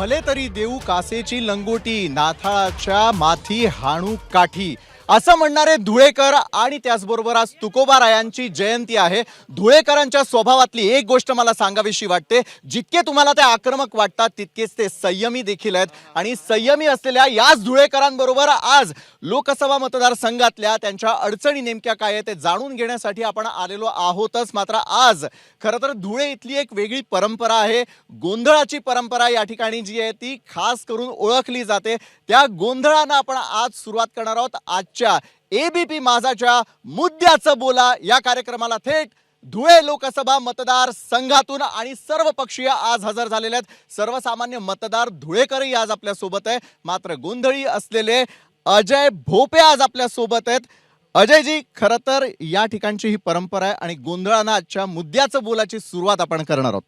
भले तरी देऊ कासेची लंगोटी, नाथाळाच्या माथी हाणू काठी, असं म्हणणारे धुळेकर आणि त्याचबरोबर आज तुकोबारायांची जयंती आहे. धुळेकरांच्या स्वभावातली एक गोष्ट मला सांगावीशी वाटते, जितके तुम्हाला ते आक्रमक वाटतात तितकेच ते संयमी देखील आहेत. आणि संयमी असलेल्या याच धुळेकरांबरोबर आज लोकसभा मतदारसंघातल्या त्यांच्या अडचणी नेमक्या काय आहेत ते जाणून घेण्यासाठी आपण आलेलो आहोतच. मात्र आज खरं तर धुळे इथली एक वेगळी परंपरा आहे, गोंधळाची परंपरा या ठिकाणी जी आहे ती खास करून ओळखली जाते. त्या गोंधळानं आपण आज सुरुवात करणार आहोत. आजच्या एबीपी माझाच्या मुद्द्याचं बोला या कार्यक्रमाला थेट धुळे लोकसभा मतदार संघातून आणि सर्व पक्षीय आज हजर झालेले आहेत. सर्वसामान्य मतदार धुळेकरही आज आपल्या सोबत आहे. मात्र गोंधळी असलेले अजय भोपे आज आपल्या सोबत आहेत. अजयजी, खरं तर या ठिकाणची ही परंपरा आहे आणि गोंधळानं आजच्या मुद्द्याचं बोलाची सुरुवात आपण करणार आहोत.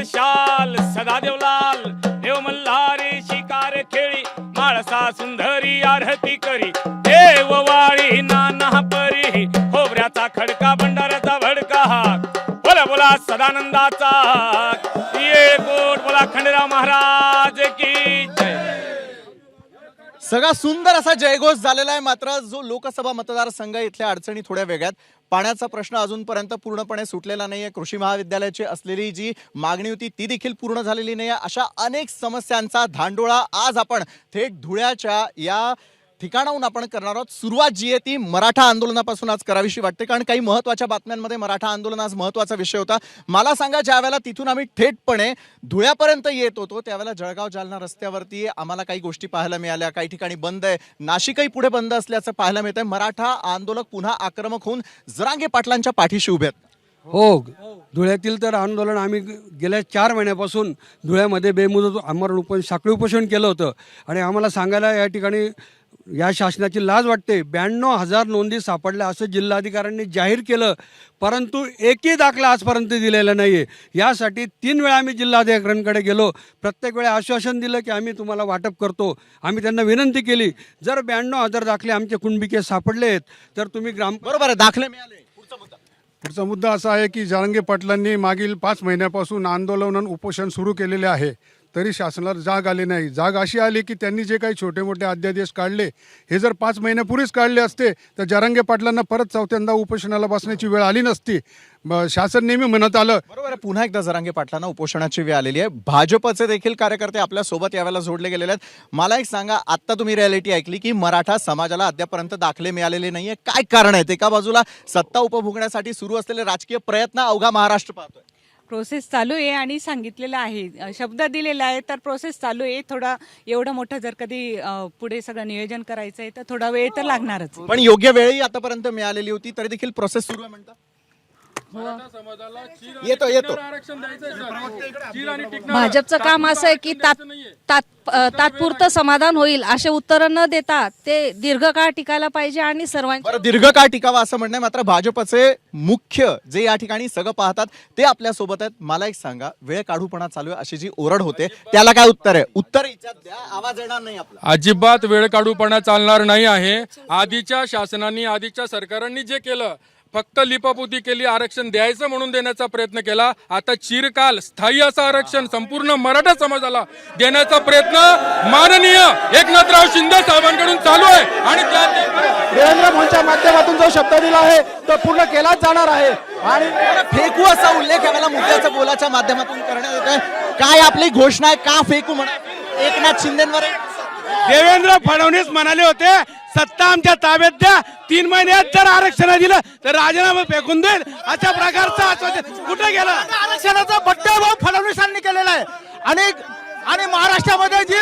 शाल सदा देवलाल देव मल्हारी शिकार खेळी माळसा सुंदरी आरती करी देव वाळी नाना परी खोबऱ्याचा खडका भंडाऱ्याचा भडका बोला बोला सदानंदाचा ये कोट बोला खंडेराव महाराज की जय. सगळा सुंदर असा जयघोष झालेला आहे. मात्र जो लोकसभा मतदारसंघ इथल्या अडचणी थोड्या वेगळ्यात. पाण्याचा प्रश्न अजूनपर्यंत पूर्णपणे सुटलेला नाहीये. कृषी महाविद्यालयाची असलेली जी मागणी होती ती देखील पूर्ण झालेली नाहीये. अशा अनेक समस्यांचा धांडोळा आज आपण थेट धुळ्याच्या या ठिकाणाहून आपण करणार आहोत. सुरुवात जी आहे ती मराठा आंदोलनापासून आज करावीशी वाटते, कारण काही महत्त्वाच्या बातम्यांमध्ये मराठा आंदोलन आज महत्त्वाचा विषय होता. मला सांगा, ज्या वेळेला तिथून आम्ही थेटपणे धुळ्यापर्यंत येत होतो त्यावेळेला जळगाव जालना रस्त्यावरती आम्हाला काही गोष्टी पाहायला मिळाल्या. काही ठिकाणी बंद आहे, नाशिकही पुढे बंद असल्याचं पाहायला मिळत आहे. मराठा आंदोलक पुन्हा आक्रमक होऊन जरांगे पाटलांच्या पाठीशी उभे आहेत. हो, धुळ्यातील तर आंदोलन आम्ही गेल्या 4 महिन्यापासून धुळ्यामध्ये बेमुदत आमरण साखळी उपोषण केलं होतं. आणि आम्हाला सांगायला या ठिकाणी या शासनाची लाज वाटते. 92,000 नोंदी सापडल्या असं जिल्हाधिकाऱ्यांनी जाहीर केलं, परंतु एकही दाखला आजपर्यंत दिलेला नाही आहे. यासाठी 3 वेळा आम्ही जिल्हाधिकाऱ्यांकडे गेलो. प्रत्येक वेळा आश्वासन दिलं की आम्ही तुम्हाला वाटप करतो. आम्ही त्यांना विनंती केली, जर 92,000 दाखले आमचे कुणबिके सापडले आहेत तर तुम्ही बरोबर आहे, दाखले मिळाले. पुढचा मुद्दा असा आहे की जरांगे पाटलांनी मागील 5 महिन्यापासून आंदोलन उपोषण सुरू केलेले आहे, तरी शासनाला जाग आली नाही. जाग अशी आली की त्यांनी जे काही छोटे मोठे अध्यादेश काढले हे जर 5 महिन्यापूर्वीच काढले असते तर जरांगे पाटलांना परत चौथ्यांदा उपोषणाला बसण्याची वेळ आली नसती. शासन नेहमी म्हणत आलं. बरोबर आहे, पुन्हा एकदा जरांगे पाटलांना उपोषणाची वेळ आलेली आहे. भाजपचे देखील कार्यकर्ते आपल्या सोबत यावेळेला जोडले गेलेले आहेत. मला एक सांगा, आता तुम्ही रियालिटी ऐकली की मराठा समाजाला अद्यापर्यंत दाखले मिळालेले नाहीये. काय कारण आहे? एका बाजूला सत्ता उपभोगण्यासाठी सुरू असलेले राजकीय प्रयत्न अवघा महाराष्ट्र पाहतोय. प्रोसेस चालू आहे आणि सांगितलेलं आहे, शब्द दिलेला आहे, तर प्रोसेस चालू आहे. थोडा एवढं मोठं जर कधी पुढे सगळं नियोजन करायचं आहे तर थोडा वेळ तर लागणारच. पण योग्य वेळही आतापर्यंत मिळालेली होती तरी देखील प्रोसेस सुरू आहे म्हणतात. येतो भाजपचं काम असं आहे की तात्पुरतं समाधान होईल असे उत्तर न देता ते दीर्घकाळ टिकायला पाहिजे आणि सर्वांची दीर्घकाळ टिकावा असं म्हणणं. मात्र भाजपचे मुख्य जे या ठिकाणी सगळं पाहतात ते आपल्या सोबत आहेत. मला एक सांगा, वेळ काढूपणा चालू आहे अशी जी ओरड होते त्याला काय उत्तर आहे? उत्तर द्या, आवाज येणार नाही आपला. अजिबात वेळ काढूपणा चालणार नाही आहे. आधीच्या शासनाने आधीच्या सरकारांनी जे केलं, फक्त लिपापोती केली, आरक्षण द्यायचं म्हणून देण्याचा प्रयत्न केला. आता चिरकाल स्थायी असं आरक्षण संपूर्ण मराठा समाजाला देण्याचा प्रयत्न माननीय एकनाथराव शिंदे साहेबांकडून चालू आहे. आणि देवेंद्र फडणवीसच्या माध्यमातून जो शब्द दिला आहे तो पूर्ण केलाच जाणार आहे. आणि फेकू असा उल्लेख यावेळेला मुद्द्याच्या बोलाच्या माध्यमातून करण्यात येत आहे. काय आपली घोषणा आहे? का फेकू म्हणा एकनाथ शिंदेवर? देवेंद्र फडणवीस म्हणाले होते, सत्ता आमच्या ताब्यात द्या, 3 महिन्यात जर आरक्षण दिलं तर राजीनामा फेकून देईल. अशा प्रकारचं आश्वासन कुठे गेलं? आरक्षणाचा बट्ट्याभाव फडणवीसांनी केलेला आहे. आणि महाराष्ट्रामध्ये जी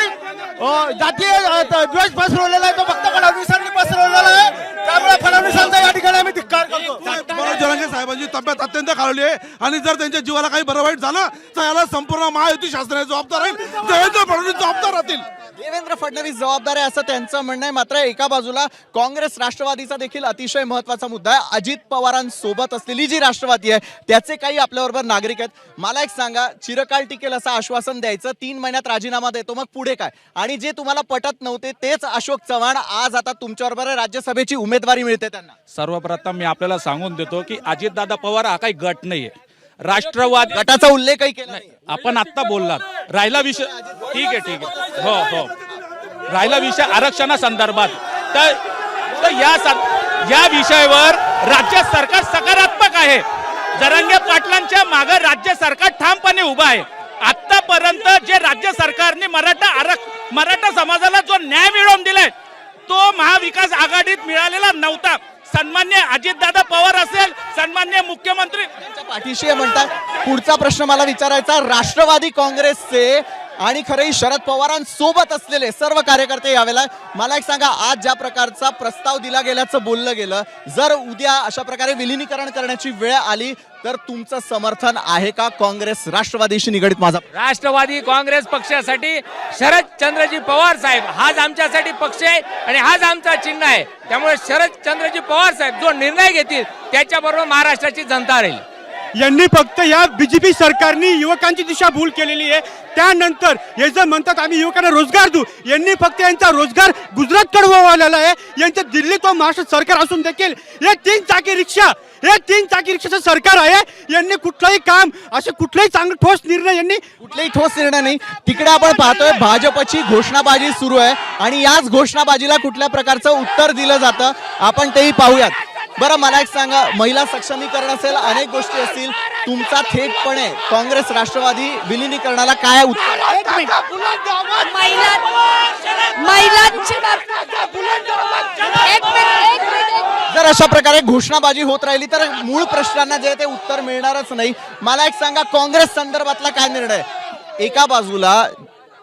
जातीय द्वेष पसरवलेला आहे तो फक्त फडणवीसांनी पसरवलेला आहे. त्यामुळे फडणवीसांचा या ठिकाणी आम्ही धिक्कार करतो. मनोज जरांगे साहेबांची तब्येत अत्यंत खालवली आहे आणि जर त्यांच्या जीवाला काही बरं वाईट झालं तर याला संपूर्ण महायुती शासनाची जबाबदार राहील. देवेंद्र फडणवीस जबाबदार राहतील. देवेंद्र फडणवीस जबाबदार आहे असं त्यांचं म्हणणं आहे. मात्र एका बाजूला काँग्रेस राष्ट्रवादीचा देखील अतिशय महत्त्वाचा मुद्दा आहे. अजित पवारांसोबत असलेली जी राष्ट्रवादी आहे त्याचे काही आपल्याबरोबर नागरिक आहेत. मला एक सांगा, चिरकाल टिकेल असं आश्वासन द्यायचं, 3 महिन्यात राजीनामा देतो, मग पुढे काय? आणि जे तुम्हाला पटत नव्हते तेच अशोक चव्हाण आज आता तुमच्याबरोबर राज्यसभेची उमेदवारी मिळते त्यांना. सर्वप्रथम मी आपल्याला सांगून देतो की अजितदादा पवार हा काही गट नाहीये. राष्ट्रवादी गटाचा उल्लेखही केला नाही. आपण आत्ता बोललात. राहिला विषय ठीक आहे. हो हो राहिला विषय आरक्षणासंदर्भात तर या विषयावर राज्य सरकार सकारात्मक आहे. जरांगे पाटलांच्या मागे राज्य सरकार ठामपणे उभा आहे. आतापर्यंत जे राज्य सरकारने मराठा समाजाला जो न्याय मिळवून दिलाय तो महाविकास आघाडीत मिळालेला नव्हता. सन्मान्य अजितदादा पवार असेल, सन्मान्य मुख्यमंत्री पाठीशी आहे म्हणतात. पुढचा प्रश्न मला विचारायचा, राष्ट्रवादी काँग्रेसचे आणि खरंही शरद पवारांसोबत असलेले सर्व कार्यकर्ते यावेळेला मला एक सांगा, आज ज्या प्रकारचा प्रस्ताव दिला गेल्याचं बोललं गेलं, जर उद्या अशा प्रकारे विलिनीकरण करण्याची वेळ आली तर तुमचं समर्थन आहे का? काँग्रेस राष्ट्रवादीशी निगडीत माझा राष्ट्रवादी काँग्रेस पक्षासाठी शरदचंद्रजी पवार साहेब हाच आमच्यासाठी पक्ष आहे आणि हाच आमचा चिन्ह आहे. त्यामुळे शरदचंद्रजी पवार साहेब जो निर्णय घेतील त्याच्याबरोबर महाराष्ट्राची जनता राहील. यांनी फक्त या बीजेपी सरकारने युवकांची दिशा भूल केलेली आहे. त्यानंतर हे जे म्हणतात आम्ही युवकांना रोजगार देऊ, यांनी फक्त यांचा रोजगार गुजरातकडे वळवलेला आहे. यांच्या दिल्लीत व महाराष्ट्र सरकार असून देखील हे 3 चाकी रिक्षाचं सरकार आहे. यांनी कुठलंही काम असे कुठलाही चांगलं ठोस निर्णय नाही. तिकडे आपण पाहतोय भाजपची घोषणाबाजी सुरू आहे आणि याच घोषणाबाजीला कुठल्या प्रकारचं उत्तर दिलं जातं आपण तेही पाहूयात. बरं, मला एक सांगा, महिला सक्षमीकरण असेल, अनेक गोष्टी असतील, तुमचा थेटपणे काँग्रेस राष्ट्रवादी विलिनीकरणाला काय उत्तर? जर अशा प्रकारे घोषणाबाजी होत राहिली तर मूळ प्रश्नांना जे ते उत्तर मिळणारच नाही. मला एक सांगा, काँग्रेस संदर्भातला काय निर्णय? एका बाजूला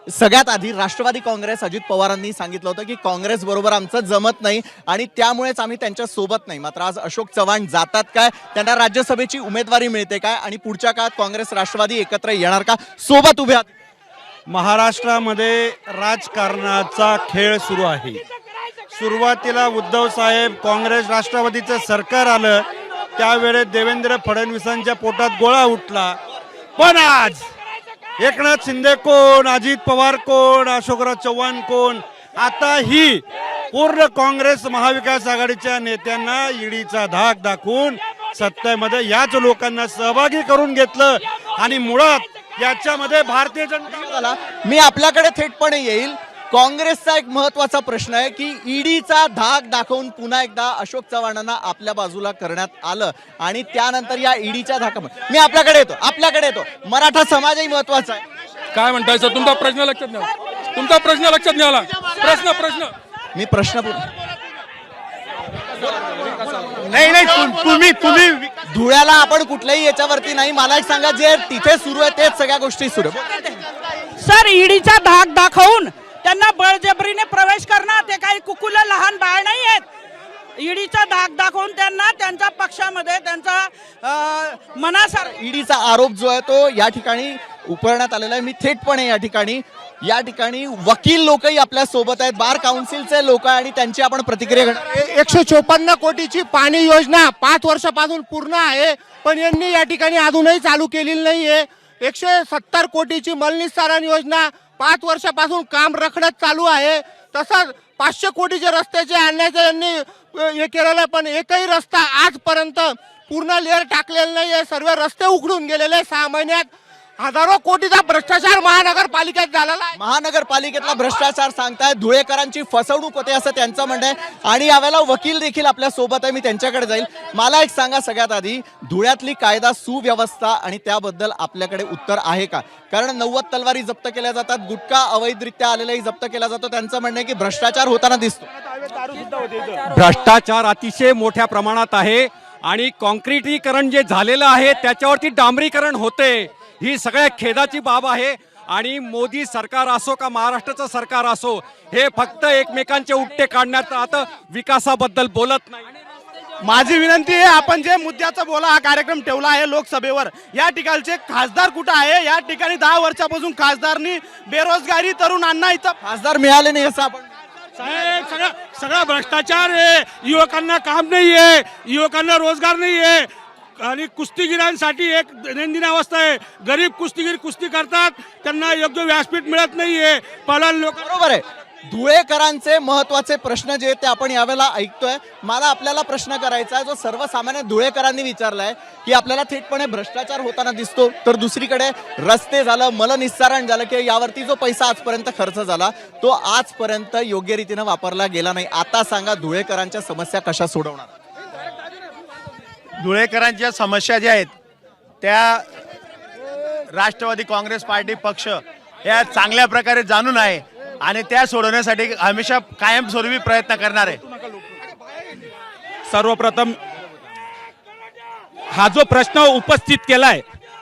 सगळ्यात आधी राष्ट्रवादी काँग्रेस अजित पवारांनी सांगितलं होतं की काँग्रेस बरोबर आमचं जमत नाही आणि त्यामुळेच आम्ही त्यांच्या सोबत नाही. मात्र आज अशोक चव्हाण जातात काय? त्यांना राज्यसभेची उमेदवारी मिळते काय? आणि पुढच्या काळात काँग्रेस राष्ट्रवादी एकत्र येणार का? सोबत उभे आहात. महाराष्ट्रामध्ये राजकारणाचा खेळ सुरू आहे. सुरुवातीला उद्धव साहेब काँग्रेस राष्ट्रवादीचं सरकार आलं त्यावेळेस देवेंद्र फडणवीसांच्या पोटात गोळा उठला. पण आज एकनाथ शिंदे कोण, अजित पवार कोण, अशोकराव चव्हाण कोण, आता ही पूर्ण काँग्रेस महाविकास आघाडीच्या नेत्यांना ईडीचा धाक दाखवून सत्तेमध्ये याच लोकांना सहभागी करून घेतलं आणि मुळात याच्यामध्ये भारतीय जनता झाला. मी आपल्याकडे थेटपणे येईल. काँग्रेसचा एक महत्वाचा प्रश्न आहे की ईडीचा धाक दाखवून पुन्हा एकदा अशोक चव्हाणांना आपल्या बाजूला करण्यात आलं आणि त्यानंतर या ईडीच्या धाकामुळे मी आपल्याकडे येतो. मराठा समाजही महत्वाचा आहे. काय म्हणताय सर? तुमचा प्रश्न लक्षात नाही आला. प्रश्न मी प्रश्न तुम्ही धुळ्याला आपण कुठल्याही याच्यावरती नाही. मला एक सांगा, जे तिथे सुरू आहे तेच सगळ्या गोष्टी सुरू आहे. सर, ईडीचा धाक दाखवून त्यांना बळजबरीने प्रवेश करणं, ते काही कुकुला लहान बाळ नाही आहेत. ईडीचा धाक दाखवून त्यांना त्यांच्या पक्षामध्ये त्यांचा मनासारखा ईडीचा आरोप जो आहे तो या ठिकाणी उपरण्यात आलेला आहे. मी थेटपणे या ठिकाणी वकील लोकही आपल्या सोबत आहेत, बार काउन्सिलचे लोक आणि त्यांची आपण प्रतिक्रिया घेणार. 154 कोटीची पाणी योजना 5 वर्षापासून पूर्ण आहे, पण यांनी या ठिकाणी अजूनही चालू केलेली नाहीये. 170 कोटीची मलनिस्सारण योजना 5 वर्षापासून काम रखडत चालू आहे. तसंच 500 कोटीचे रस्त्याचे आणण्याचं यांनी हे केलेलं, पण एकही रस्ता आजपर्यंत पूर्ण लेअर टाकलेला नाहीये. सर्व रस्ते उघडून गेलेले. 6 महिन्यात हजारो कोटीचा भ्रष्टाचार महानगरपालिकेत झालेला आहे. महानगरपालिकेतला भ्रष्टाचार सांगताय, धुळेकरांची फसवणूक होते असं त्यांचं म्हणणं आहे आणि यावेळेला वकील देखील आपल्या सोबत आहे. मी त्यांच्याकडे जाईल. मला एक सांगा, सगळ्यात आधी धुळ्यातली कायदा सुव्यवस्था आणि त्याबद्दल आपल्याकडे उत्तर आहे का? कारण 90 तलवारी जप्त केल्या जातात, गुटखा अवैधरित्या आलेलाही जप्त केला जातो. त्यांचं म्हणणं आहे की भ्रष्टाचार होताना दिसतो. भ्रष्टाचार अतिशय मोठ्या प्रमाणात आहे आणि कॉन्क्रिटीकरण जे झालेलं आहे त्याच्यावरती डांबरीकरण होते. ही सगळ्या खेदाची बाब आहे आणि मोदी सरकार असो का महाराष्ट्राचं सरकार असो, हे फक्त एकमेकांचे उपटे काढण्यात आता विकासाबद्दल बोलत नाही. माझी विनंती आहे, आपण जे मुद्द्याचा बोला हा कार्यक्रम ठेवला आहे लोकसभेवर, या ठिकाणचे खासदार कुठं आहे? या ठिकाणी 10 वर्षापासून खासदारनी बेरोजगारी तरुणांना इथं खासदार मिळाले नाही असं आपण साहेब सगळा भ्रष्टाचार आहे, युवकांना काम नाही आहे, युवकांना रोजगार नाही आहे आणि कुस्तीगिरांसाठी एक दैनंदिन अवस्था आहे. गरीब कुस्तीगीर कुस्ती करतात, त्यांना योग्य व्यासपीठ मिळत नाहीये. पहिला लोक बरोबर आहे. धुळेकरांचे महत्वाचे प्रश्न जे आहेत ते आपण यावेळेला ऐकतोय. मला आपल्याला प्रश्न करायचा आहे जो सर्वसामान्य धुळेकरांनी विचारलाय की आपल्याला थेटपणे भ्रष्टाचार होताना दिसतो, तर दुसरीकडे रस्ते झालं, मलनिस्सारण झालं की यावरती जो पैसा आजपर्यंत खर्च झाला तो आजपर्यंत योग्य रीतीनं वापरला गेला नाही. आता सांगा धुळेकरांच्या समस्या कशा सोडवणार? धुळेकरांच्या समस्या ज्या आहेत त्या राष्ट्रवादी काँग्रेस पार्टी पक्ष या चांगल्या प्रकारे जाणून आहे आणि त्या सोडवण्यासाठी हमेशा कायमस्वरूपी प्रयत्न करणार आहे. सर्वप्रथम हा जो प्रश्न उपस्थित केलाय,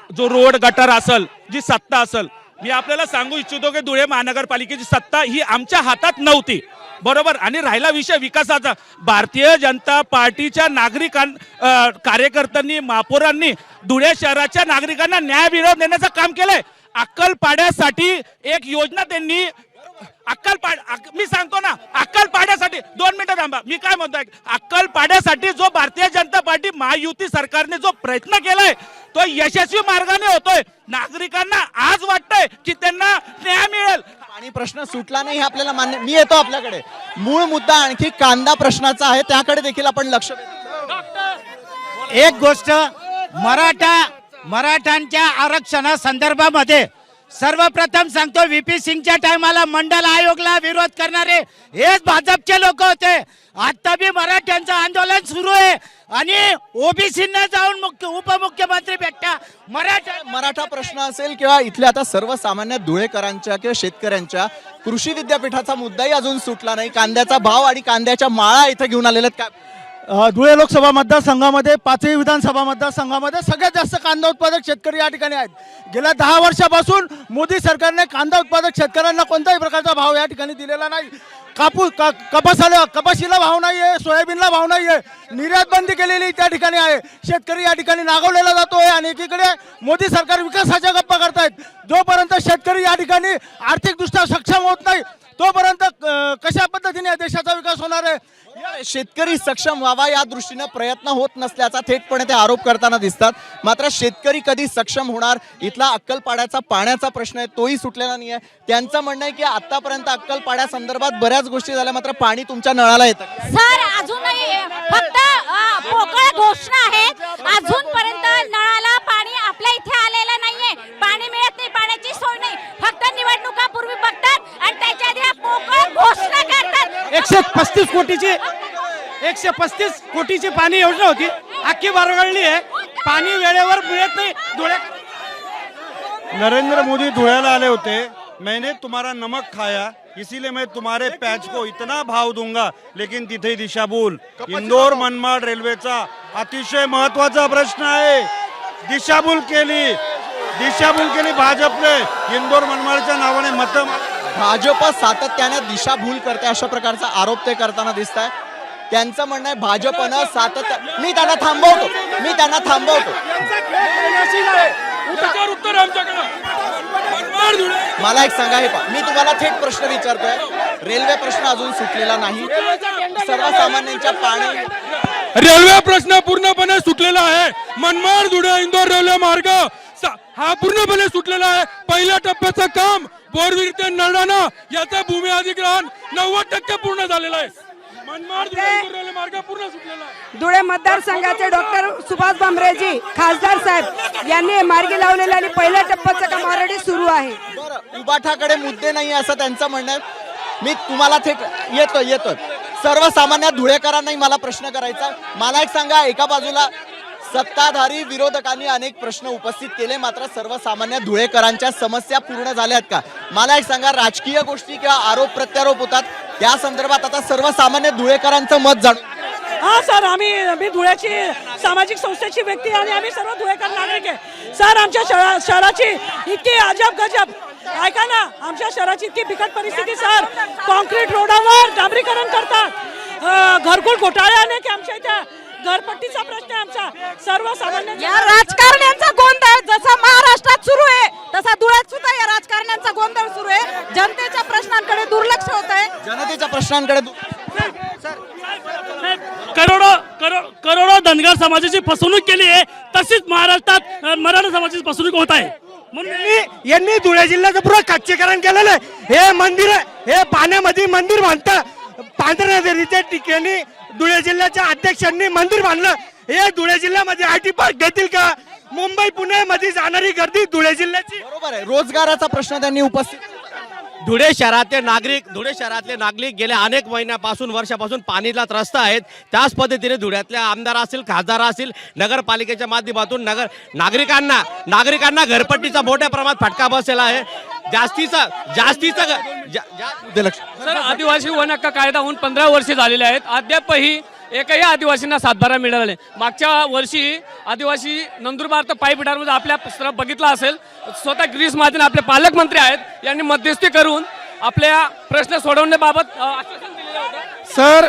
जो रोड गटर असेल, जी सत्ता असेल, मी आपल्याला सांगू इच्छितो की धुळे महानगरपालिकेची सत्ता ही आमच्या हातात नव्हती, बरोबर. आणि राहिला विषय विकासाचा, भारतीय जनता पार्टीच्या कार्यकर्त्यांनी, महापौरांनी धुळे शहराच्या नागरिकांना न्याय मिळवून देण्याचं काम केलंय. अक्कलपाड्यासाठी एक योजना त्यांनी मी सांगतो ना, अक्कलपाड्यासाठी 2 मिनिटं थांबा, मी काय म्हणतोय, अक्कलपाड्यासाठी जो भारतीय जनता पार्टी महायुती सरकारने जो प्रयत्न केलाय तो यशस्वी मार्गाने होतोय. नागरिकांना आज वाटतंय की त्यांना न्याय मिळेल. पाणी प्रश्न सुटला नाही हे आपल्याला मान्य. मी येतो आपल्याकडे. मूळ मुद्दा आणखी कांदा प्रश्नाचा आहे, त्याकडे देखील आपण लक्ष देऊ. एक गोष्ट, मराठ्यांच्या आरक्षणासंदर्भामध्ये सर्वप्रथम सांगतो, व्हीपी सिंगच्या टायमाला मंडल आयोगला विरोध करणारे हेच भाजपचे लोक होते. आता बी मराठ्यांचं आंदोलन सुरू आहे आणि ओबीसींना जाऊन उपमुख्यमंत्री भेटता. मराठा प्रश्न असेल किंवा इथल्या आता सर्वसामान्य धुळेकरांच्या किंवा शेतकऱ्यांच्या कृषी विद्यापीठाचा मुद्दाही अजून सुटला नाही. कांद्याचा भाव आणि कांद्याच्या माळा इथं घेऊन आलेले आहेत. काय धुळे लोकसभा मतदारसंघामध्ये 5ही विधानसभा मतदारसंघामध्ये सगळ्यात जास्त कांदा उत्पादक शेतकरी या ठिकाणी आहेत. गेल्या 10 वर्षापासून मोदी सरकारने कांदा उत्पादक शेतकऱ्यांना कोणत्याही प्रकारचा भाव या ठिकाणी दिलेला नाही. कपाशीला भाव नाहीये, सोयाबीनला भाव नाहीये, निर्यात बंदी केलेली त्या ठिकाणी आहे. शेतकरी या ठिकाणी नागवलेला जातोय आणि एकीकडे मोदी सरकार विकासाच्या गप्पा करतायत. जोपर्यंत शेतकरी या ठिकाणी आर्थिकदृष्ट्या सक्षम होत नाही तोपर्यंत कशा पद्धतीने या देशाचा विकास होणार आहे? शेतकरी सक्षम व्हावा या दृष्टीने प्रयत्न होत नसल्याचा थेटपणे ते आरोप करताना दिसतात. मात्र शेतकरी कधी सक्षम होणार? इथला अक्कलपाड्याचा पाण्याचा प्रश्न आहे तोही सुटलेला नाही आहे. त्यांचं म्हणणं आहे की आतापर्यंत अक्कलपाड्या संदर्भात बऱ्याच गोष्टी झाल्या, मात्र पाणी तुमच्या नळाला येतं. सर अजूनही फक्त पोकळ घोषणा आहेत. अजूनपर्यंत नळाला पाणी आपल्या इथे आलेलं नाहीये. पाणी मिळत नाही, पाण्याची सोय नाही. फक्त निवडणुकापूर्वी बघतात आणि त्याच्या आधी पोकळ घोषणा करतात. 135 कोटीची पाणी योजना होती, अख्खी बारगळली आहे. पाणी वेळेवर मिळत नाही. नरेंद्र मोदी धुळ्याला आले होते. मैंने तुम्हारा नमक खाया इसीलिए मैं तुम्हारे पैच को इतना भाव दूंगा, लेकिन तिथे दिशाभूल. इंदोर मनमाड रेल्वेचा अतिशय महत्वाचा प्रश्न आहे. दिशाभूल केली भाजपने. इंदोर मनमाडच्या नावाने मत भाजप सातत्याने दिशाभूल करते अशा प्रकारचा आरोप ते करताना दिसत आहे. त्यांचं म्हणणं आहे भाजपनं मी त्यांना थांबवतो. मला एक सांगा, हे मी तुम्हाला थेट प्रश्न विचारतोय. रेल्वे प्रश्न अजून सुटलेला नाही. सर्वसामान्यांच्या पाणी रेल्वे प्रश्न पूर्णपणे सुटलेला आहे. मनमाड धुळे इंदोर रेल्वे मार्ग हा पूर्णपणे सुटलेला आहे. पहिल्या टप्प्याचं काम बोरविर ते नरडाणा याचा भूमी अधिग्रहण 90% पूर्ण झालेला आहे. मनमाड धुळे इंदोर रेल्वे मार्ग पूर्ण सुटलेला आहे. धुळे मतदारसंघाचे डॉक्टर सुभाष भामरेजी खासदार साहेब यांनी मार्गी लावलेलं आणि पहिल्या टप्प्याचं काम ऑलरेडी सुरू आहे. बरं, उबाठाकडे मुद्दे नाही असं त्यांचं म्हणणं आहे. मी तुम्हाला थेट येतोय. सर्वसामान्य धुळेकरांनाही मला प्रश्न करायचा. मला एक सांगा, एका बाजूला सत्ताधारी विरोधकांनी अनेक प्रश्न उपस्थित केले, मात्र सर्वसामान्य धुळेकरांच्या समस्या पूर्ण झाल्यात का? मला एक सांगा, राजकीय गोष्टी किंवा आरोप प्रत्यारोप होतात त्या संदर्भात आता सर्वसामान्य धुळेकरांचं मत जाणून. हा सर, मी धुळ्याची सामाजिक संस्थेची व्यक्ती आणि आम्ही सर्व धुळेकर नागरिक आहे. सर, आमच्या शहराची इतकी अजब गजब, ऐका ना, आमच्या शहराची इतकी बिकट परिस्थिती. सर, कॉन्क्रीट रोडावर डांबरीकरण करतात. घरकुल घोटाळे अनेक आमच्या इथे. घरपट्टीचा प्रश्न आहे आमचा सर्वसामान्य या राजकारण्यांचा गोंधळ जसा महाराष्ट्रात सुरू आहे तसा धुळ्यात सुद्धा या राजकारण्यांचा गोंधळ सुरू आहे. जनतेच्या प्रश्नांकडे दुर्लक्ष होत आहे. जनतेच्या प्रश्नांकडे करोडो धनगर समाजाची फसवणूक केली आहे, तशीच महाराष्ट्रात मराठा समाजाची फसवणूक होत आहे. म्हणून यांनी धुळे जिल्ह्याचं पुरं कच्चीकरण केलेलं आहे. हे मंदिर, हे पाण्यामध्ये मंदिर बांधतं, पांढऱ्या नदीच्या ठिकाणी धुळे जिल्ह्याच्या अध्यक्षांनी मंदिर बांधलं. हे धुळे जिल्ह्यामध्ये IT पार्क घेतील का? मुंबई पुण्यामध्ये जाणारी गर्दी धुळे जिल्ह्याची. बरोबर आहे. रोजगाराचा प्रश्न त्यांनी उपस्थित धुळे शहरातले नागरिक गेल्या अनेक महिन्यापासून वर्षापासून पाणीला त्रस्त आहेत. त्याच पद्धतीने धुळ्यातल्या आमदार असतील, खासदार असतील, नगरपालिकेच्या माध्यमातून नागरिकांना घरपट्टीचा मोठ्या प्रमाणात फटका बसलेला आहे. सर, आदिवासी वन हक्क कायदा होऊन 15 वर्षे झालेले आहेत. अद्यापही एकही आदिवासींना सातबारा मिळाला नाही. मागच्या वर्षी आदिवासी नंदुरबार तर पायपिटांमध्ये आपल्या बघितला असेल, स्वतः ग्रीस मातेने आपले पालकमंत्री आहेत यांनी मध्यस्थी करून आपल्या प्रश्न सोडवण्याबाबत आश्वासन दिलेलं होतं. सर,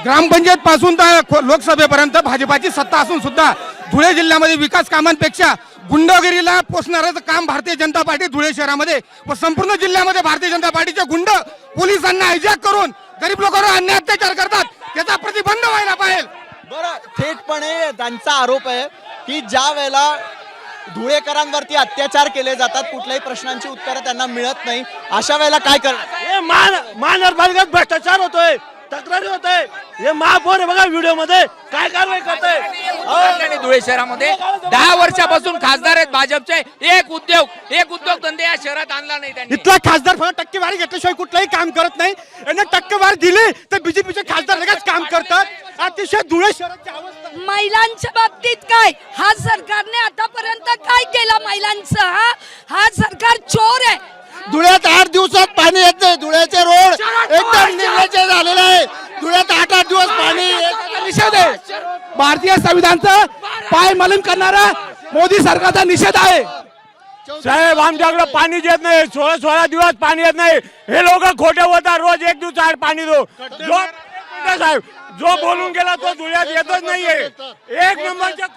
ग्रामपंचायत पासून तर लोकसभेपर्यंत भाजपाची सत्ता असून सुद्धा धुळे जिल्ह्यामध्ये विकास कामांपेक्षा गुंडगिरीला पोचणारं काम भारतीय जनता पार्टी धुळे शहरामध्ये व संपूर्ण जिल्ह्यामध्ये भारतीय जनता पार्टीचे गुंड पोलिसांना हायजॅक करून गरीब लोकांवर अन्याय अत्याचार करतात. त्याचा प्रतिबंध व्हायला पाहिजे. बरं, थेटपणे त्यांचा आरोप आहे की ज्या वेळेला धुळेकरांवरती अत्याचार केले जातात, कुठल्याही प्रश्नांची उत्तरं त्यांना मिळत नाही, अशा वेळेला काय करणार? महानगरपालिकेत भ्रष्टाचार होतोय, तक्रारी होत आहे. हे महापौर बघा व्हिडिओ मध्ये काय कारवाई करताय. धुळे शहरामध्ये 10 वर्षापासून खासदार आहेत भाजपचे. एक उद्योग धंदे या शहरात आणला नाही त्यांनी. इथला खासदार फक्त टक्केवारी घेतल्याशिवाय कुठलंही काम करत नाही. यांना टक्केवारी दिली तर बीजेपीचे खासदार लगेच काम करतात. अतिशय धुळे शहराची अवस्था. महिलांच्या बाबतीत काय, हा सरकारने आतापर्यंत काय केलं महिलांचं? हा सरकार चोर आहे. धुळ्यात 8 दिवसात पाणी येत नाही. धुळ्याचे रोड एकदम निर्लज्ज झालेले आहे. धुळ्यात 8 दिवस पाणी निषेध आहे. भारतीय संविधानचं पायमलन करणारा मोदी सरकारचा निषेध आहे. साहेब, आमच्याकडे पाणी येत नाही. 16 दिवस पाणी येत नाही. हे लोक खोटे होतात. रोज 1 दिवस आड पाणी दो. साहेब, जो बोलून गेला तो धुळ्यात येतच नाहीये. एक नंबरच्या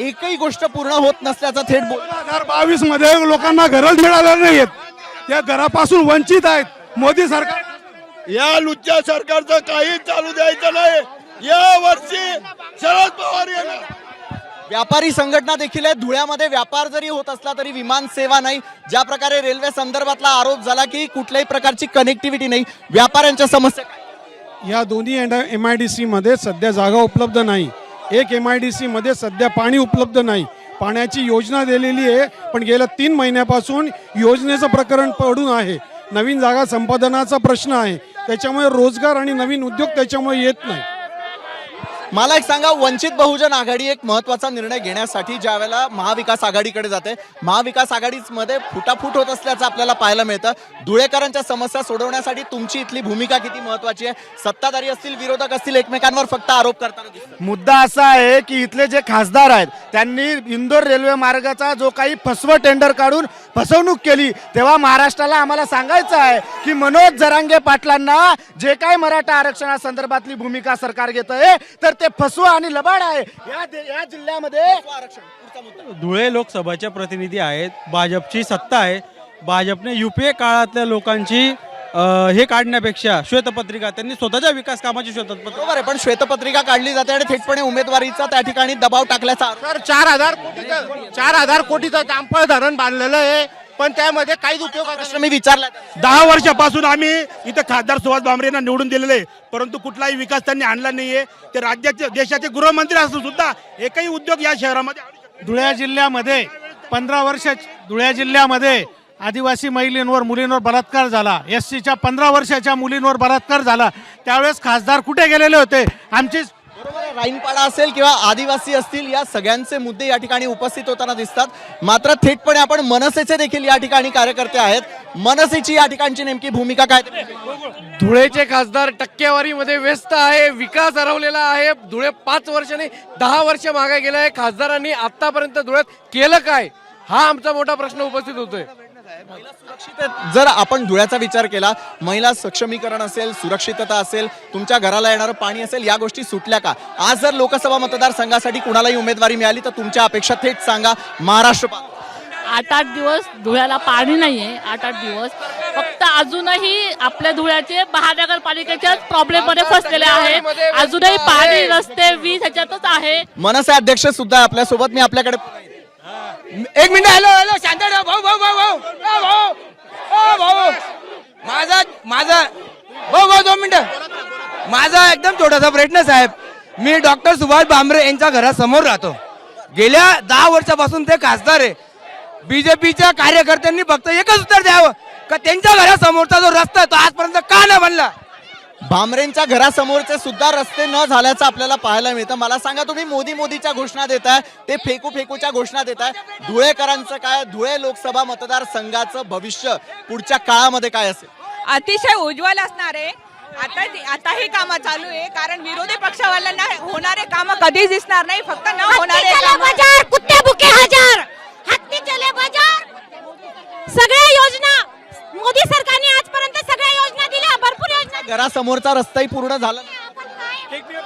एकही गोष्ट पूर्ण होत नसल्याचा थेट 2022 मध्ये लोकांना घरच मिळालं नाहीत. त्या घरापासून वंचित आहेत. मोदी सरकार, या लुच्च्या सरकारचं काही चालू द्यायचं नाही. या वर्षी शरद पवार येणार. व्यापारी संघटना देखील आहे. धुळ्यामध्ये व्यापार जरी होत असला तरी विमान सेवा नाही. ज्या प्रकारे रेल्वे संदर्भातला आरोप झाला की कुठल्याही प्रकारची कनेक्टिव्हिटी नाही, व्यापाऱ्यांच्या समस्या काय? या दोन्ही MIDC मध्ये सध्या जागा उपलब्ध नाही. एक MIDC मध्ये सध्या पाणी उपलब्ध नाही. पाण्याची योजना दिलेली आहे, पण गेल्या 3 महिन्यापासून योजनेचं प्रकरण पडून आहे. नवीन जागा संपादनाचा प्रश्न आहे. त्याच्यामुळे रोजगार आणि नवीन उद्योग त्याच्यामुळे येत नाही. मला एक सांगा, वंचित बहुजन आघाडी एक महत्त्वाचा निर्णय घेण्यासाठी ज्या वेळेला महाविकास आघाडीकडे जाते, महाविकास आघाडीमध्ये फुटाफूट होत असल्याचं आपल्याला पाहायला मिळतं. धुळेकरांच्या समस्या सोडवण्यासाठी तुमची इथली भूमिका किती महत्त्वाची आहे? सत्ताधारी असतील, विरोधक असतील, एकमेकांवर फक्त आरोप करताना दिसतात. मुद्दा असा आहे की इथले जे खासदार आहेत त्यांनी इंदोर रेल्वे मार्गाचा जो काही फसवं टेंडर काढून फसवणूक केली, तेव्हा महाराष्ट्राला आम्हाला सांगायचं आहे की मनोज जरांगे पाटलांना जे काही मराठा आरक्षणासंदर्भातली भूमिका सरकार घेत आहे तर ते फसवा आणि लबाड आहे. या जिल्ह्यामध्ये धुळे लोकसभाच्या प्रतिनिधी आहेत. भाजपची सत्ता आहे. भाजपने UPA काळातल्या लोकांची हे काढण्यापेक्षा श्वेतपत्रिका, त्यांनी स्वतःच्या विकास कामाची श्वेतपत्रिका, बरोबर आहे, पण श्वेतपत्रिका काढली जाते आणि थेटपणे उमेदवारीचा त्या ठिकाणी दबाव टाकल्याचा आरोप. सर 4,000 कोटीचं दांपळ धरण बांधलेलं आहे, पण त्यामध्ये काहीच उपयोग प्रश्न मी विचारला. 10 वर्षापासून आम्ही इथं खासदार सुभाष भामरेंना निवडून दिलेले, परंतु कुठलाही विकास त्यांनी आणला नाहीये. ते राज्याचे देशाचे गृहमंत्री असून सुद्धा एकही उद्योग या शहरामध्ये. धुळे जिल्ह्यामध्ये 15 वर्ष धुळे जिल्ह्यामध्ये आदिवासी महिलांवर मुलींवर बलात्कार झाला. SCच्या 15 वर्षाच्या मुलींवर बलात्कार झाला. त्यावेळेस खासदार कुठे गेलेले होते? आमची बरोबर आहे, राईनपाडा असेल किंवा आदिवासी असतील, या सगळ्यांचे मुद्दे या ठिकाणी उपस्थित होताना दिसतात. मात्र थेटपणे आपण मनसेचे देखील या ठिकाणी कार्यकर्ते आहेत. मनसेची या ठिकाणची नेमकी भूमिका काय? धुळेचे खासदार टक्केवारीमध्ये व्यस्त आहे. विकास हरवलेला आहे. धुळे 5 वर्ष नाही 10 वर्ष मागे गेलं आहे. खासदारांनी आतापर्यंत धुळ्यात केलं काय, हा आमचा मोठा प्रश्न उपस्थित होतोय. जर आपण धुळ्याचा विचार केला, महिला सक्षमीकरण असेल, सुरक्षितता असेल, तुमच्या घराला येणारं पाणी असेल, या गोष्टी सुटल्या का? आज जर लोकसभा मतदारसंघासाठी कुणालाही उमेदवारी मिळाली तर तुमच्या अपेक्षा थेट सांगा. महाराष्ट्र 8-8 दिवस धुळ्याला पाणी नाहीये. 8-8 दिवस फक्त अजूनही आपल्या धुळ्याचे महानगरपालिकेच्याच प्रॉब्लेम मध्ये फसलेले आहेत. अजूनही पाणी, रस्ते, वीज ह्याच्यातच आहे. मनसे अध्यक्ष सुद्धा आपल्यासोबत. मी आपल्याकडे एक मिनिट. हॅलो हॅलो शांत राहा. भाऊ भाऊ भाऊ भाऊ भाऊ भाऊ माझा माझा भाऊ भाऊ 2 मिनिटं. माझा एकदम छोटासा प्रश्न साहेब. मी डॉक्टर सुभाष भामरे यांच्या घरासमोर राहतो. गेल्या 10 वर्षापासून ते खासदार आहे. बीजेपीच्या कार्यकर्त्यांनी फक्त एकच उत्तर द्यावं का त्यांच्या घरासमोरचा जो रस्ता तो आजपर्यंत का नाही बनला. भामरेंच्या घरासमोरचे सुद्धा रस्ते न झाल्याचं आपल्याला पाहायला मिळतं. मला सांगा, तुम्ही मोदीच्या घोषणा देताय, ते फेकूच्या घोषणा देताय. धुळेकरांचं काय, धुळे लोकसभा मतदारसंघाचं भविष्य पुढच्या काळामध्ये काय असेल? अतिशय उज्ज्वल असणार आहे. आता ही कामं चालू आहे, कारण विरोधी पक्षावाल्यांना होणारे कामं कधीच दिसणार नाही. फक्त न होणारे कामं. कुत्ते बुके हजार, हत्ती चले बाजार. सगळ्या योजना मोदी सरकारने आजपर्यंत सगळ्या योजना दिल्या, भरपूर योजना. घरासमोरचा रस्ताही पूर्ण झाला.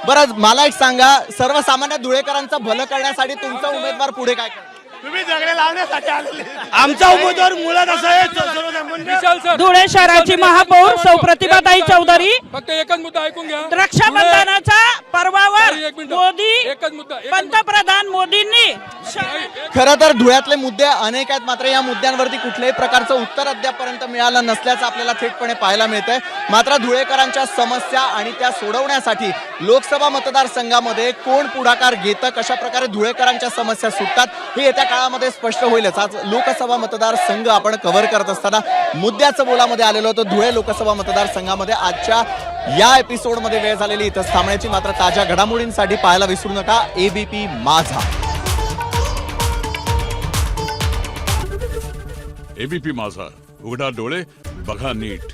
बरं, मला एक सांगा, सर्वसामान्य धुळेकरांचं भलं करण्यासाठी तुमचा उमेदवार पुढे काय करणार? तुम्ही झगडे लावण्यासाठी आलेले. आमचा उमेदवार मुळात असा आहे. विशाल सर, धुळे शहराची महापौर सौ प्रतिभाताई चौधरी. फक्त एकच मुद्दा ऐकून घ्या. रक्षाबंधनाच्या पर्वावर एक मिनिट. मोदी, एकच मुद्दा. पंतप्रधान मोदींनी खरं तर धुळ्यातले मुद्दे अनेक आहेत, मात्र या मुद्द्यांवरती कुठल्याही प्रकारचं उत्तर अद्यापपर्यंत मिळालं नसल्याचं आपल्याला थेटपणे पाहायला मिळतंय. मात्र धुळेकरांच्या समस्या आणि त्या सोडवण्यासाठी लोकसभा मतदारसंघामध्ये कोण पुढाकार घेतं, कशा प्रकारे धुळेकरांच्या समस्या सुटतात, हे येत्या काळामध्ये स्पष्ट होईलच. आज लोकसभा मतदारसंघ आपण कव्हर करत असताना मुद्द्याचं बोलामध्ये आलेलो होतो. धुळे लोकसभा मतदारसंघामध्ये आजच्या या एपिसोडमध्ये वेळ झालेली इथंच थांबण्याची. मात्र ताज्या घडामोडींसाठी पाहायला विसरू नका ABP माझा. ABP माझा, उघडा डोळे बघा नीट.